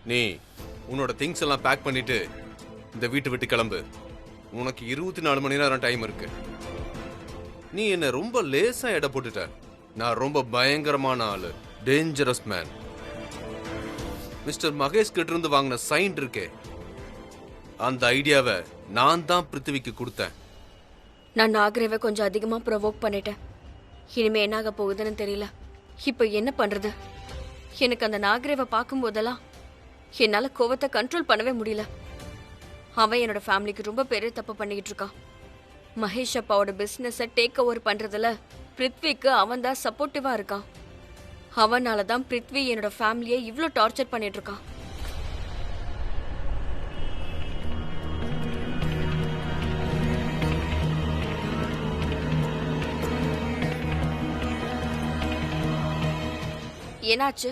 நீ உன்னோட திங்ஸ் எல்லாம் பேக் பண்ணிட்டு இந்த வீட்டை விட்டு கிளம்பு. உனக்கு 24 மணி நேரம் டைம் இருக்கு. நீ என்ன ரொம்ப லேசா எடை போட்டுட்ட. நான் ரொம்ப பயங்கரமான ஆளு, டேஞ்சரஸ் மேன். மிஸ்டர் மகேஷ் கிட்ட இருந்து வாங்கின சைன் இருக்கே, அந்த ஐடியாவை நான் தான் பிருத்திவிக்கு கொடுத்தேன். நான் நாகரேவை கொஞ்சம் அதிகமா ப்ரொவோக் பண்ணிட்டேன். இனிமே என்னாக போகுதுன்னு தெரியல. இப்ப என்ன பண்றது? எனக்கு அந்த நாகரேவை பார்க்கும் போதெல்லாம் என்னால கோவத்தை கண்ட்ரோல் பண்ணவே முடியல. அவன் என்னோட ஃபேமிலிக்கு ரொம்ப பெரிய தப்பு பண்ணிக்கிட்டு இருக்கான். மகேஷ் அப்பாவோட பிசினஸை டேக் ஓவர் பண்றதுல பிருத்விக்கு அவன் தான் சப்போர்ட்டிவா இருக்கான். அவனால தான் பிருத்வி என்னோட ஃபேமிலியை இவ்ளோ டார்ச்சர் பண்ணிட்டு இருக்கான். என்னாச்சு?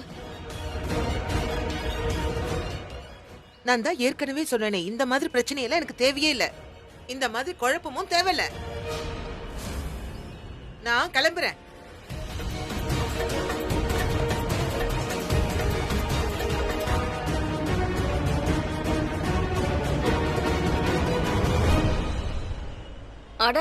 நான் தான் ஏற்கனவே சொன்னேனே, இந்த மாதிரி பிரச்சனையெல்லாம் எனக்கு தேவையே இல்ல. இந்த மாதிரி குழப்பமும் தேவையில்ல. நான் கிளம்புறேன். அட,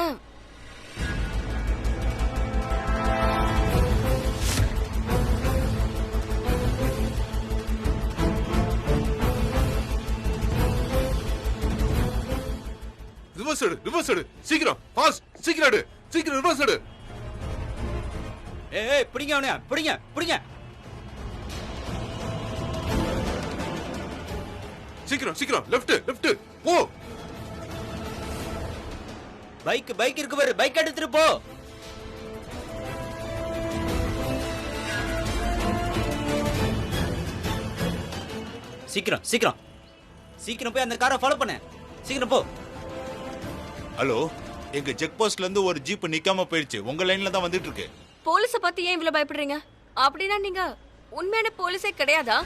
ரிவர்ஸ் எடு சீக்கிரம், ஃபாஸ்ட், சீக்கிரம் எடு, சீக்கிரம் ரிவர்ஸ் எடு. ஏய் பிடிங்க அவனை, பிடிங்க பிடிங்க. சீக்கிரம் சீக்கிரம், லெஃப்ட் போ. பைக் இருக்கு பாரு, பைக் எடுத்துட்டு போ. சீக்கிரம் சீக்கிரம் சீக்கிரம் போய் அந்த காரை ஃபாலோ பண்ணு. சீக்கிரம் போ. ஹலோ, எங்க செக் போஸ்ட்ல இருந்து ஒரு ஜீப் நிக்காம போயிடுச்சு. உங்க லைன்ல தான் வந்துட்டு இருக்கு. போலீஸ பத்தி ஏன் இவ்வளவு பயப்படுறீங்க? அப்படின்னா நீங்க உண்மையான போலீஸே கிடையாதா?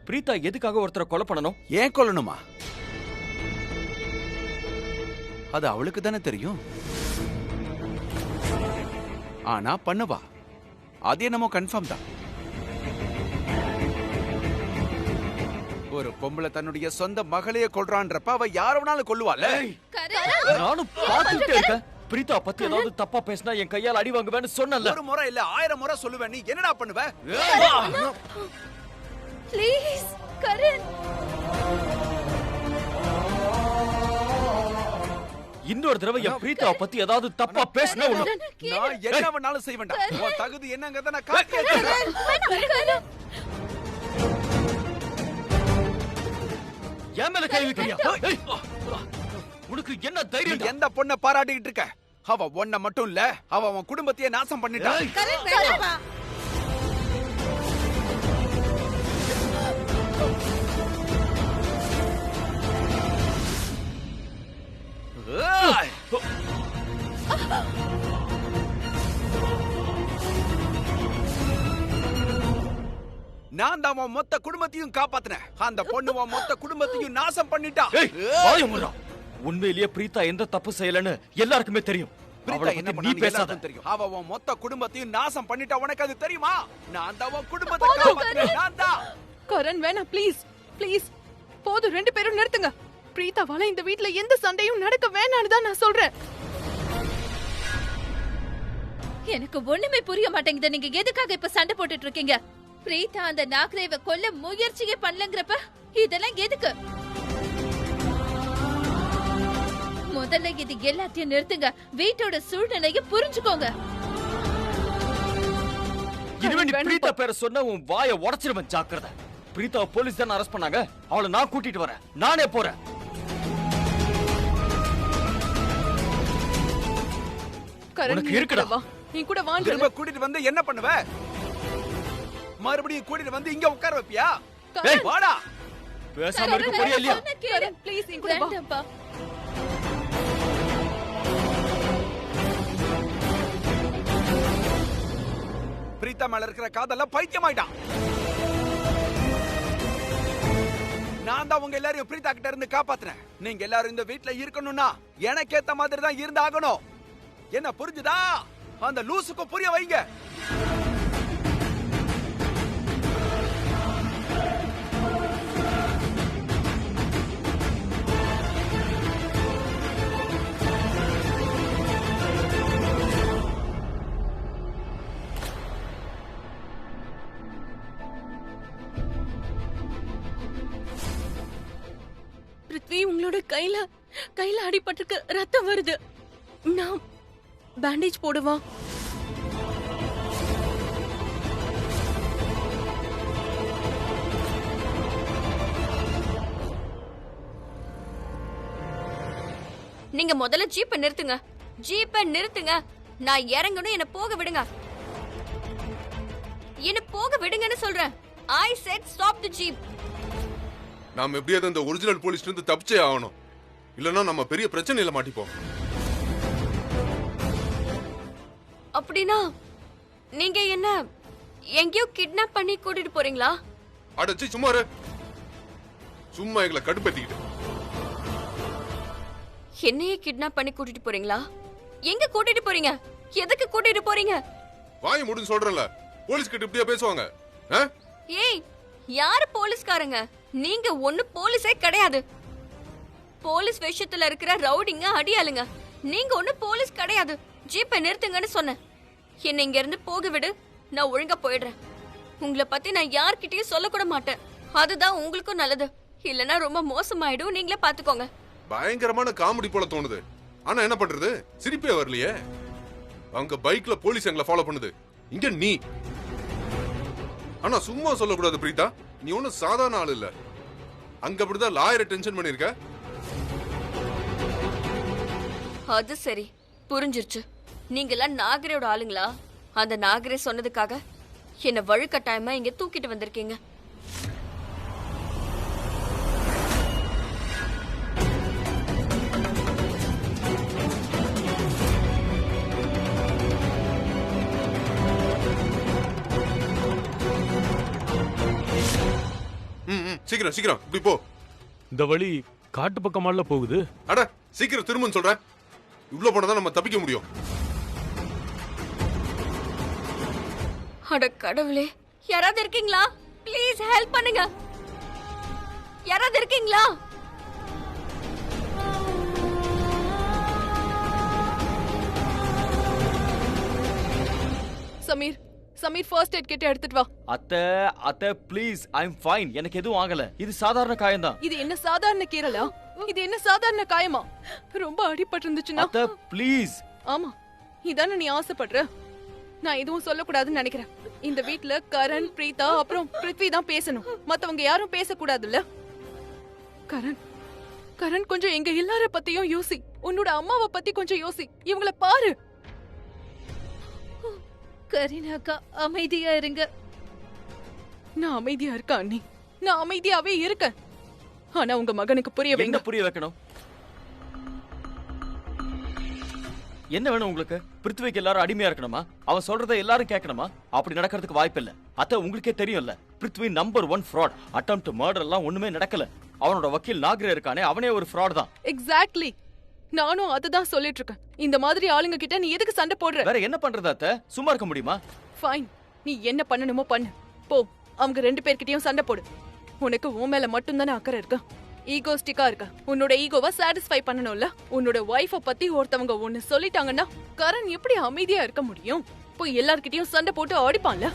பிரீதா எதுக்காக ஒருத்தரை கொலை பண்ணணும்? ஏன் கொல்லணுமா? அது அவளுக்கு தானே தெரியும். ஆனா பண்ணுவா, அது என்னமோ கன்ஃபார்ம் தான். ஒரு பொம்பளை தன்னுடைய சொந்த மகளையே கொல்றான்றப்ப அவ யார வேணாலும் கொல்லுவாள். நானும் பார்த்துட்டே இருக்கேன். பிரீதா பத்தி ஏதாவது தப்பா பேசினா என் கையால் அடி வாங்குவேன்னு சொன்னல. ஒரு முறை இல்ல 1000 முறை சொல்லுவேன். நீ என்னடா பண்ணுவ? ப்ளீஸ் கரண். இன்னொரு தடவை என் பிரீதா பத்தி ஏதாவது தப்பா பேசினா நான் என்ன வேணாலும் செய்வேன்டா. உன் தகுதி என்னங்கறத நான் காட்டுறேன். என் மேல கை வைக்கிறியா? உனக்கு என்ன தைரியம்? எந்த பொண்ணை பாராட்டிக்கிட்டு இருக்க? அவ ஒன்ன மட்டும் இல்ல, அவ உன் குடும்பத்தையே நாசம் பண்ணிட்டா. நான் தான் உன் மொத்த குடும்பத்தையும் காப்பாத்தினேன். அந்த பொண்ணு உன் மொத்த குடும்பத்தையும் நாசம் பண்ணிட்டா. உண்மையிலேயே பிரீதா எந்த தப்பு செய்யலன்னு எல்லாருக்குமே தெரியும். பிரீதா என்ன பண்ணா நீ பேசாத தெரியும். அவ உன் மொத்த குடும்பத்தையும் நாசம் பண்ணிட்டா. உனக்கு அது தெரியுமா? நான் தான் உன் குடும்பத்தை காப்பாத்தினேன். நான் தான். கரண் வேணாம், ப்ளீஸ் ப்ளீஸ் போதும். 2 பேரும் நிறுத்துங்க. பிரீதாவால இந்த வீட்ல எந்த சண்டையும் நடக்க வேணான்னு தான் நான் சொல்றேன். எனக்கு ஒண்ணுமே புரிய மாட்டேங்குது. நீங்க எதுக்காக இப்ப சண்டை போட்டுட்டு இருக்கீங்க? பிரீதா அந்த நாகரேவை கொல்ல முயற்சியே பண்ணலங்கிறப்ப இதெல்லாம் எதுக்கு? முதல்ல இது எல்லாத்தையும் நிறுத்துங்க. வீட்டோட சூழ்நிலையை புரிஞ்சுக்கோங்க. இனிமே நீ பிரீதா பேரை சொன்ன உன் வாயை உடைச்சிருவேன். ஜாக்கிரதை. பிரீதா போலீஸ் தானே அரெஸ்ட் பண்ணாங்க. அவளை நான் கூட்டிட்டு வரேன். நானே போறேன். கரண் இருக்குடா. நீ கூட வாங்க. திரும்ப கூட்டிட்டு வந்து என்ன பண்ணுவ? மறுபடியும் கூட்டிட்டு வந்து இங்க உட்கார வைப்பியா? ஏய், வாடா. பேசாம இருக்க போறியா இல்லையா? கரண் ப்ளீஸ் என் கூட வா. வேண்டாம்ப்பா. பிரீதா மேல இருக்கிற காதல்ல பைத்தியமாயிட்டான். நான் தான் உங்க எல்லாரையும் பிரீதா கிட்ட இருந்து காப்பாத்துறேன். நீங்க எல்லாரும் இந்த வீட்ல இருக்கணும்னா எனக்கு ஏத்த மாதிரி தான் இருந்தாகணும். என்ன புரிஞ்சுதா? அந்த லூசுக்கு புரிய வைங்க. பிருத்வி, உங்களோட கையில அடிபட்டிருக்கு, ரத்தம் வருது. நான் பேண்டேஜ் போடுவா? நீங்க முதல்ல ஜீப்பை நிறுத்துங்க. ஜீப்பை நிறுத்துங்க. நான் இறங்கணும், என்ன போக விடுங்க. என்ன போக விடுங்கன்னு சொல்றேன். I said stop the jeep. நாம எப்படியாவது அந்த ஒரிஜினல் போலீஸ்ல இருந்து தப்பிச்சே ஆகணும். இல்லனா நம்ம பெரிய பிரச்சனையில மாட்டிப்போம். அப்படினா நீங்க என்ன எங்கேயோ கிட்னாப் பண்ணி கூட்டிட்டு போறீங்களா? அடச்சி சும்மா இரு. சும்மா எங்களை கடுப்பேத்திக்கிட்டு. என்னையே கிட்னாப் பண்ணி கூட்டிட்டு போறீங்களா? எங்க கூட்டிட்டு போறீங்க? எதுக்கு கூட்டிட்டு போறீங்க? வாய் மூடுன்னு சொல்றேன்ல. போலீஸ் கிட்ட இப்படியா பேசுவாங்க? ஏய், யாரு போலீஸ்காரங்க? நீங்க ஒண்ணு போலீஸே கிடையாது. போலீஸ் விஷயத்துல இருக்கிற ரவுடிங்க, அடியாளுங்க. நீங்க ஒண்ணு போலீஸ் கிடையாது. ஜீப்பை நிறுத்துங்கன்னு சொன்னேன். என்ன இங்க இருந்து போக விடு, நான் ஒழுங்கா போயிடுறேன். உங்களை பத்தி நான் யார்கிட்டயும் சொல்ல கூட மாட்டேன். அதுதான் உங்களுக்கும் நல்லது. இல்லனா ரொம்ப மோசமாயிடும். நீங்களே பாத்துக்கோங்க. பயங்கரமான காமெடி போல தோணுது. ஆனா என்ன பண்றது? சிரிப்பே வரலையே. அங்க பைக்ல போலீஸ் எங்களை ஃபாலோ பண்ணுது, இங்க நீ. ஆனா சும்மா சொல்லக்கூடாது பிரீதா, நீ ஒன்னும் சாதாரண ஆள் இல்ல. அங்க அப்படிதான் லாயரை டென்ஷன் பண்ணிருக்க. அது சரி, புரிஞ்சிருச்சு. நீங்கெல்லாம் நாகரையோட ஆளுங்களா? அந்த நாகரே சொன்னதுக்காக என்ன வழுக்கட்டாயமா இங்க தூக்கிட்டு வந்திருக்கீங்க. சீக்கிரம் சீக்கிரம் இப்படி போ. இந்த வழி காட்டு பக்கமால போகுது. அட சீக்கிரம் திரும்பன்னு சொல்றேன். இவ்வளவு போனதான் நம்ம தப்பிக்க முடியும். அட கடவுளே, யாராவது இருக்கீங்களா? ப்ளீஸ் ஹெல்ப் பண்ணுங்க. யாராவது இருக்கீங்களா? சமீர், சமீர் ஃபர்ஸ்ட் எய்ட் கிட்ட எடுத்துட்டு வா. அத்தை ப்ளீஸ், ஐ அம் ஃபைன். எனக்கு எதுவும் ஆகல. இது சாதாரண காயம் தான். இது என்ன சாதாரண கீறலா? இது என்ன சாதாரண காயமா? ரொம்ப அடிபட்டு இருந்துச்சுன்னா? அத்தை ப்ளீஸ். ஆமா, இதானே நீ ஆசைப்படுற. நான் எதுவும் சொல்லக்கூடாதுன்னு நினைக்கிறேன். இந்த வீட்ல கரண், பிரீதா அப்புறம் பிருத்வி தான் பேசணும். மத்தவங்க யாரும் பேசக்கூடாதுல்ல. கரண் கொஞ்சம் எங்க எல்லார பத்தியும் யோசி. உன்னோட அம்மாவை பத்தி கொஞ்சம் யோசி. இவங்கள பாரு. கரீனாக்கா, அமைதியா இருங்க. நான் அமைதியா இருக்கா அண்ணி? நான் அமைதியாவே இருக்கேன். ஆனா உங்க மகனுக்கு புரிய என்ன வைங்க. புரிய வைக்கணும்? என்ன வேணும் உங்களுக்கு? பிருத்விக்கு எல்லாரும் அடிமையா இருக்கணுமா? அவன் சொல்றதை எல்லாரும் கேட்கணுமா? அப்படி நடக்கிறதுக்கு வாய்ப்பு இல்ல. அத்த உங்களுக்கே தெரியும்ல, Prithvi number 1 fraud. Attempt murder எல்லாம் ஒண்ணுமே நடக்கல. அவனோட வக்கீல் நாகரே இருக்கானே, அவனே ஒரு ஃப்ராட் தான். எக்ஸாக்ட்லி, நானும் அதுதான் சொல்லிட்டு இருக்கேன். இந்த மாதிரி ஆளுங்க கிட்ட நீ எதுக்கு சண்டை போடுற? வேற என்ன பண்றது அத்த? சும்மா இருக்க முடியுமா? ஃபைன், நீ என்ன பண்ணணுமோ பண்ணு. போ, அவங்க 2 பேர்கிட்டயும் சண்டை போடு. உனக்கு உன் மேல மட்டும் தானே அக்கறை இருக்கு. ஈகோஸ்டிக்கா இருக்க. உன்னோட ஈகோவை சாட்டிஸ்ஃபை பண்ணணும்ல. உன்னோட வைஃப பத்தி ஒருத்தவங்க ஒன்னு சொல்லிட்டாங்கன்னா கரண் எப்படி அமைதியா இருக்க முடியும்? போய் எல்லார்கிட்டயும் சண்டை போட்டு அடிப்பான்ல.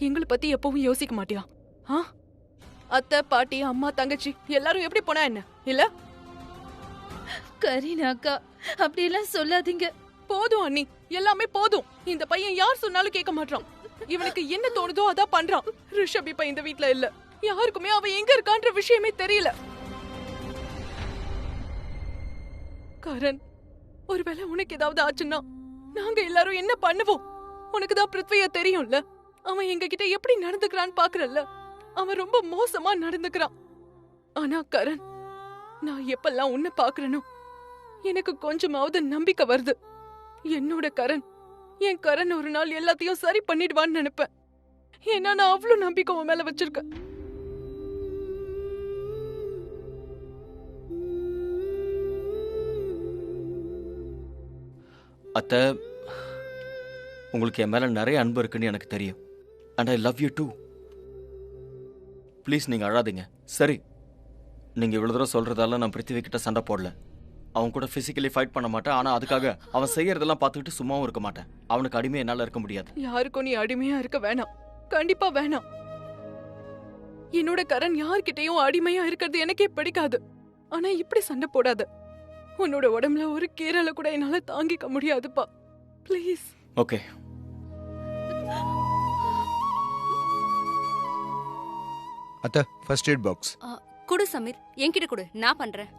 எங்களை பத்தி எப்பவும் யோசிக்க மாட்டியா? அத்தை, பாட்டி, அம்மா, தங்கச்சி எல்லாரும் எப்படி போனா என்ன இல்ல? கரீனாக்கா, அப்படியெல்லாம் சொல்லாதீங்க. போதும் அண்ணி, எல்லாமே போதும். இந்த பையன் யார் சொன்னாலும் கேட்க மாட்டான். இவனுக்கு என்ன தோணுதோ அதான் பண்றான். ரிஷப் இப்ப இந்த வீட்ல இல்ல. யாருக்குமே அவ எங்க இருக்கான்ற விஷயமே தெரியல. கரண், ஒருவேளை உனக்கு ஏதாவது ஆச்சுன்னா நாங்க எல்லாரும் என்ன பண்ணுவோம்? உனக்கு தான் பிருத்விய தெரியும்ல, அவன் எங்க கிட்ட எப்படி நடந்துக்கிறான்னு பாக்குறல்ல. அவன் ரொம்ப மோசமா நடந்துக்கிறான். ஆனா கரண், நான் எப்பெல்லாம் உன்னை பாக்குறேனோ எனக்கு கொஞ்சமாவது நம்பிக்கை வருது. என்னோட கரண், என் கரண் ஒரு நாள் எல்லாத்தையும் சரி பண்ணிடுவான்னு நினைப்பேன். ஏன்னா நான் அவ்வளவு நம்பிக்கை உன் மேல வச்சிருக்கேன். அத்தை, உங்களுக்கு என் மேல நிறைய அன்பு இருக்குன்னு எனக்கு தெரியும். And I love you too. Please நீங்க அழாதீங்க. சரி, நீங்க இவ்வளவு தூரம் சொல்றதால நான் பிருத்திவி கிட்ட சண்டை போடல. அவன் கூட பிசிக்கலி ஃபைட் பண்ண மாட்டேன். ஆனா அதுக்காக அவன் செய்யறதெல்லாம் பார்த்துக்கிட்டு சும்மாவும் இருக்க மாட்டேன். அவனுக்கு அடிமை என்னால இருக்க முடியாது. யாருக்கும் நீ அடிமையா இருக்க வேணாம். கண்டிப்பா வேணாம். என்னோட கரண் யார்கிட்டயும் அடிமையா இருக்கிறது எனக்கே பிடிக்காது. ஆனா இப்படி சண்டை போடாத. உன்னோட உடம்புல ஒரு கீரலை கூட என்னால தாங்கிக்க முடியாதுப்பா. ப்ளீஸ். ஓகே. அத்த, ஃபர்ஸ்ட் எய்ட் பாக்ஸ் குடு சமீர், என்கிட்ட குடு, நான் பண்றேன்.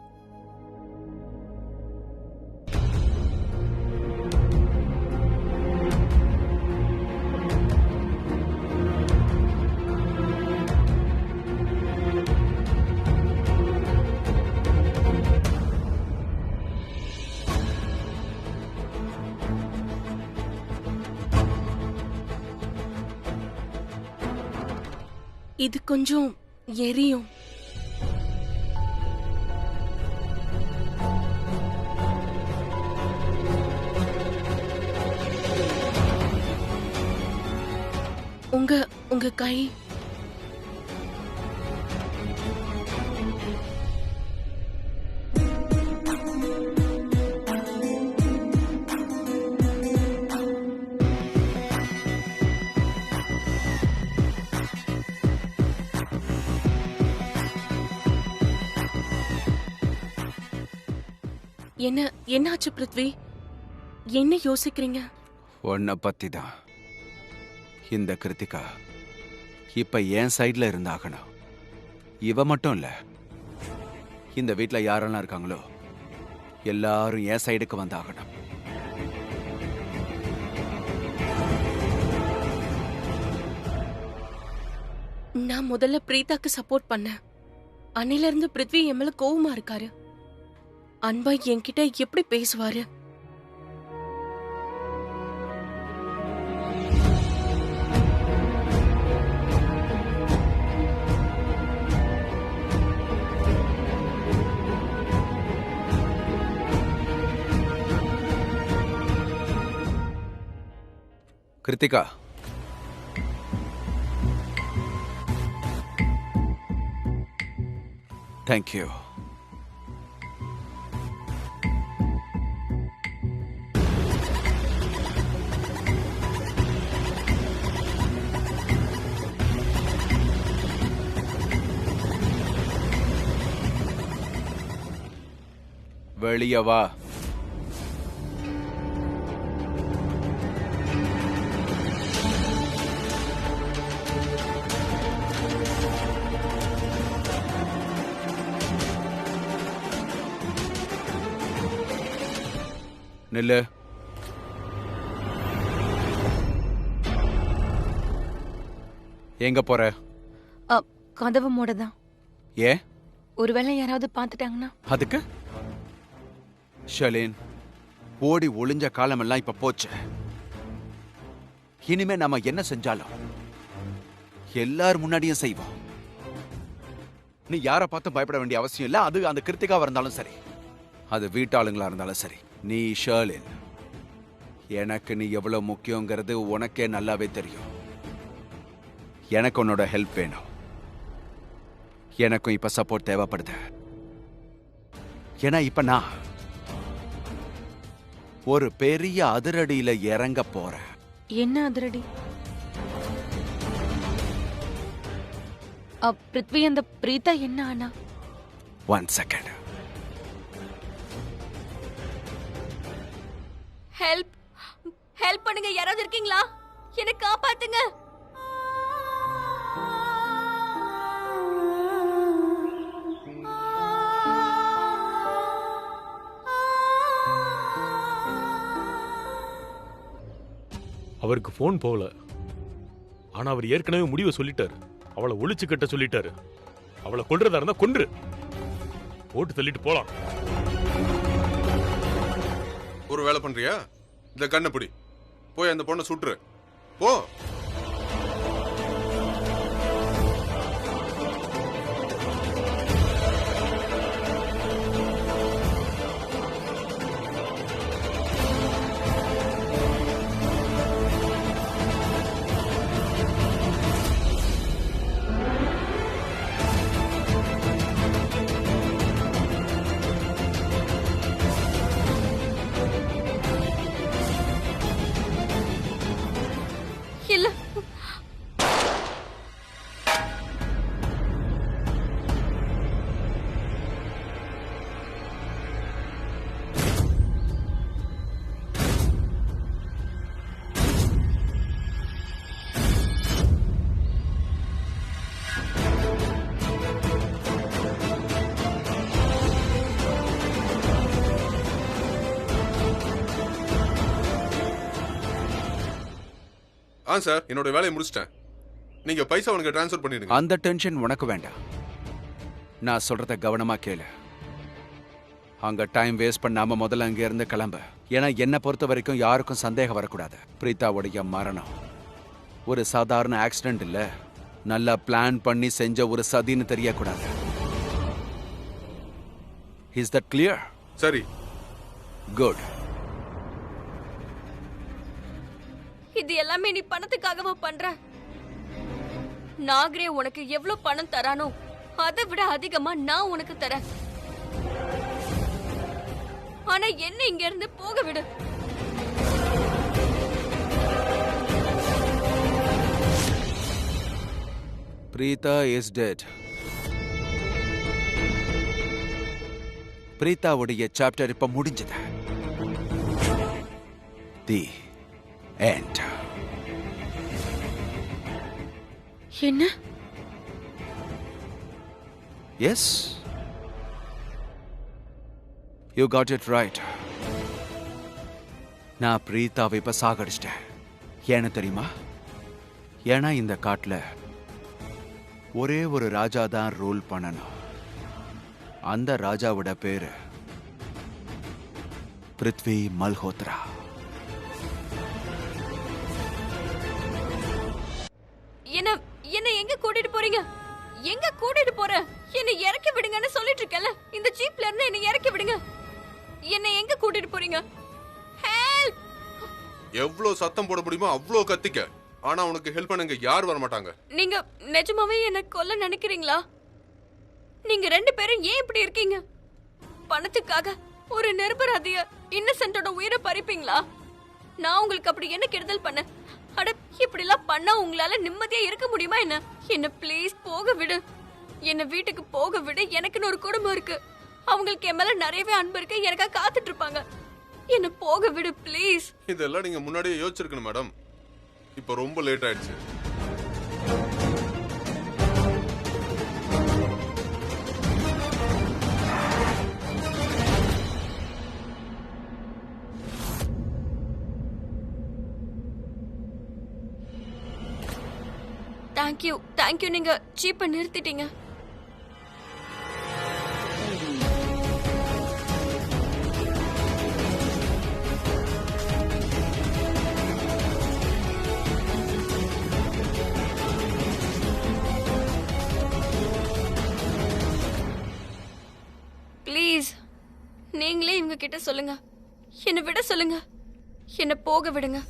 இது கொஞ்சம் எரியும். உங்க கை என்னாச்சு பிருத்வி? என்ன யோசிக்கிறீங்க? உன்னை பத்தி தான். இந்த கிருத்திகா இப்ப என் சைட்ல இருந்தாகணும். இவ மட்டும் இல்ல, இந்த வீட்ல யாரெல்லாம் இருக்காங்களோ எல்லாரும் என் சைடுக்கு வந்தாகணும். நான் முதல்ல பிரீதாக்கு சப்போர்ட் பண்ணேன். அன்னையில இருந்து பிருத்வி என் மேல கோவமா இருக்காரு. அன்பா என்கிட்ட எப்படி பேசுவாரு? கிருத்திகா, தேங்க்யூ. வெளியே வா. நில்லு. எங்க போற? கதவு மூடதான். ஏ? ஒருவேளை யாராவது பார்த்துட்டாங்கன்னா? அதுக்கு ஷலேன், ஓடி ஒளிஞ்ச காலமெல்லாம் இப்ப போச்சு. இனிமே நம்ம என்ன செஞ்சாலும் எல்லார் முன்னாடியும் செய்வோம். நீ யாரை பார்த்து பயப்பட வேண்டிய அவசியம் இல்ல. அது அந்த கிருத்திகாவா இருந்தாலும் சரி, அது வீட்டாளுங்களா இருந்தாலும் சரி. நீ ஷர்லின், எனக்கு நீ எவ்வளவு முக்கியங்கிறது உனக்கே நல்லாவே தெரியும். எனக்கு உன்னோட ஹெல்ப் வேணும். எனக்கும் இப்ப சப்போர்ட் தேவைப்படுது. ஏன்னா இப்ப நான் ஒரு பெரிய அதிரடியில இறங்க போறேன். என்ன அதிரடி? பிருத்வி, அந்த பிரீதா என்ன ஆனா? 1 செகண்ட். ஹெல்ப் ஹெல்ப் பண்ணுங்க. யாராவது இருக்கீங்களா? என்ன காப்பாத்துங்க. அவ அவருக்கு ஃபோன் போகல. ஆனா அவர் ஏற்கனவே முடிவை சொல்லிட்டாரு. அவளை ஒளிச்சு கட்ட சொல்லிட்டாரு. அவளை கொல்றதா இருந்தா கொன்று போட்டு தள்ளிட்டு போலாம். ஒரு வேலை பண்றியா? இந்த கண்ணை பிடி, போய் அந்த பொண்ணை சுட்டுரு. போ. இல்ல, சார், என்னோட வேலையை முடிச்சிட்டேன். நீங்க பைசா உனக்கு ட்ரான்ஸ்ஃபர் பண்ணிடுங்க. அந்த டென்ஷன் உனக்கு வேண்டாம். நான் சொல்றத கவனமா கேளு. அங்க டைம் வேஸ்ட் பண்ணாம முதல்ல அங்க இருந்து கிளம்பு. ஏன்னா என்ன பொறுத்த வரைக்கும் யாருக்கும் சந்தேகம் வரக்கூடாது. பிரீத்தாவுடைய மரணம் ஒரு சாதாரண ஆக்சிடென்ட் இல்ல, நல்லா பிளான் பண்ணி செஞ்ச ஒரு சதின்னு தெரியக்கூடாது. Is that clear? சரி. குட். இது எல்லாமே நீ பணத்துக்காகவா பண்ற? நாகரே உனக்கு எவ்வளவு பணம் தரானோ அதை விட அதிகமா நான் உனக்கு தரேன். ஆனா என்ன இங்க இருந்து போக விடு. Preetha is dead. பிரீதாவுடைய சாப்டர் இப்ப முடிஞ்சது. The end. என்ன? Yes. You got it right. நான் பிரீதாவை இப்ப சாகடிச்சிட்டேன். ஏன்னு தெரியுமா? ஏன்னா இந்த காட்டுல ஒரே ஒரு ராஜா தான் ரூல் பண்ணணும். அந்த ராஜாவோட பேரு பிருத்வி மல்ஹோத்ரா. என்ன எங்க கூட்டிட்டு போறீங்க? எங்க கூட்டிட்டு போற? என்ன இறக்கி விடுங்கன்னு சொல்லிட்டு இருக்கல. இந்த ஜீப்ல இருந்து என்ன இறக்கி விடுங்க. என்ன எங்க கூட்டிட்டு போறீங்க? ஹெல்ப்! எவ்வளவு சத்தம் போட முடியுமோ அவ்வளவு கத்திக்க. ஆனா உனக்கு ஹெல்ப் பண்ணுங்க யார் வர மாட்டாங்க. நீங்க நிஜமாவே என்ன கொல்ல நினைக்கிறீங்களா? நீங்க ரெண்டு பேரும் ஏன் இப்படி இருக்கீங்க? பணத்துக்காக ஒரு நிரபராதிய இன்னசென்ட்டோட உயிரை பறிப்பீங்களா? நான் உங்களுக்கு அப்படி என்ன கெடுதல் பண்ண? அட, இப்படி எல்லாம் பண்ணா உங்களால நிம்மதியா இருக்க முடியுமா என்ன? என்ன ப்ளீஸ் போக விடு. என்ன வீட்டுக்கு போக விடு. எனக்குன்னு ஒரு குடும்பம் இருக்கு. அவங்களுக்கு என் மேல நிறையவே அன்பு இருக்கு. எனக்காக காத்துட்டு இருப்பாங்க. என்ன போக விடு ப்ளீஸ். இதெல்லாம் நீங்க முன்னாடியே யோசிச்சிருக்கணும் மேடம். இப்ப ரொம்ப லேட் ஆயிடுச்சு. தேங்க்யூ, நீங்க ஜீப்பை நிறுத்திட்டீங்க. ப்ளீஸ், நீங்களே இவங்க கிட்ட சொல்லுங்க. என்ன விட சொல்லுங்க. என்ன போக விடுங்க.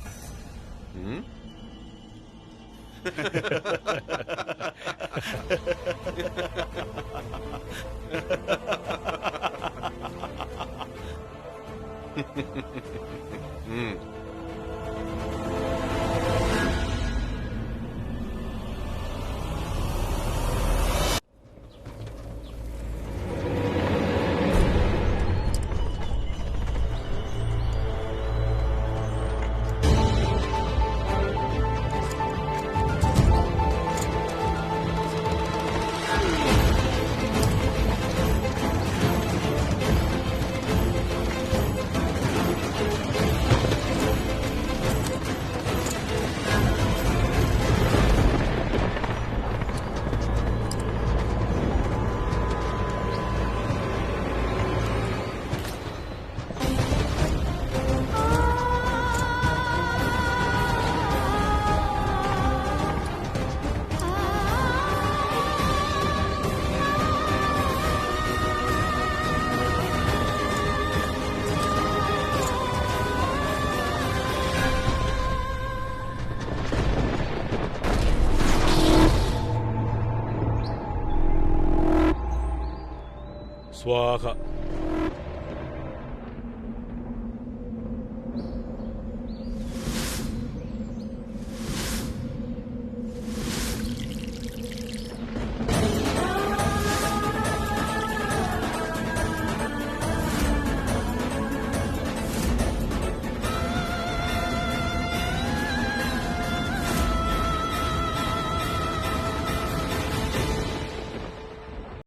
ஸ்வாகா